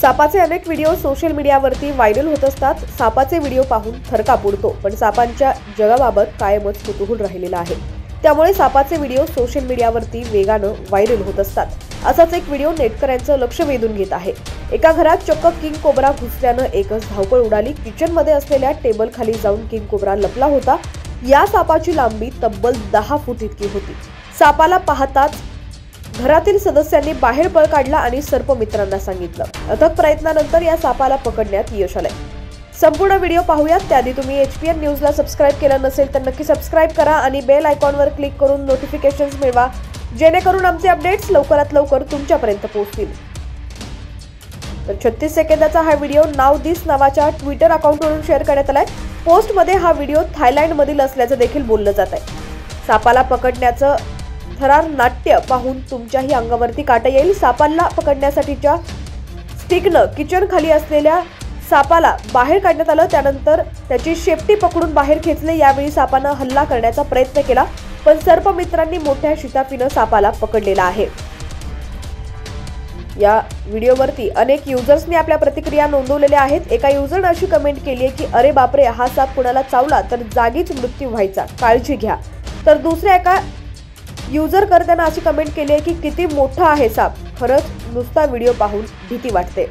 सापाचे अनेक video social मीडियावरती viral होत असतात. सापाचे व्हिडिओ पाहून थरकाप उडतो, पण सापांच्या जगाबाबत कायमच कुतूहल राहिलेलं आहे. त्यामुळे सापाचे व्हिडिओ सोशल मीडियावरती वेगानं व्हायरल होत असतात. असाच एक व्हिडिओ नेटकऱ्यांचं लक्ष वेधून घेत आहे. एका घरात चक्क किंग कोब्रा घुसल्यानं एकच धावपळ उडाली. किचनमध्ये असलेल्या टेबल खाली जाऊन किंग कोब्रा लपला होता. या सापाची लांबी तब्बल 10 फूट इतकी होती. सापाला पाहताच घरातील सदस्यांनी बाहेर पळ काढला आणि सर्पमित्रांना सांगितलं. अथक प्रयत्नानंतर या सापाला पकडण्यात यश आलंय. संपूर्ण व्हिडिओ पाहूयात. त्याआधी तुम्ही HPN न्यूजला सबस्क्राईब केलं नसेल तर नक्की सबस्क्राईब करा आणि बेल आयकॉनवर क्लिक करून नोटिफिकेशन्स मिळवा, जेणेकरून आमचे अपडेट्स लवकरात लवकर तुमच्यापर्यंत पोहोचतील. तर 36 सेकंदाचा हा व्हिडिओ नाव दिस नावाच्या ट्विटर अकाउंटवरून शेअर करण्यात आलाय. पोस्टमध्ये हा व्हिडिओ थायलंडमधील असल्याचं देखील बोललं जात आहे. सापाला पकडण्याचं थरार नाट्य पाहून तुमच्याही अंगावरती काटा येईल. सापाला पकडण्यासाठीच्या स्टिकनं किचन खाली असलेल्या सापाला बाहेर काढण्यात आलं. त्यानंतर त्याची शेपटी पकडून बाहेर खेचले. यावेळी सापानं हल्ला करण्याचा प्रयत्न केला, पण सर्पमित्रांनी मोठ्या शिताफीनं सापाला पकडलेला आहे. या व्हिडिओवरती अनेक युजर्सनी आपल्या प्रतिक्रिया नोंदवलेल्या आहेत. एका युजरनं अशी कमेंट केली आहे की अरे बापरे, हा साप कुणाला चावला तर जागीच मृत्यू व्हायचा, काळजी घ्या. तर दुसऱ्या एका युजर करताना अशी कमेंट केली आहे की किती मोठा आहे साप, खरंच नुसता व्हिडिओ पाहून भीती वाटते.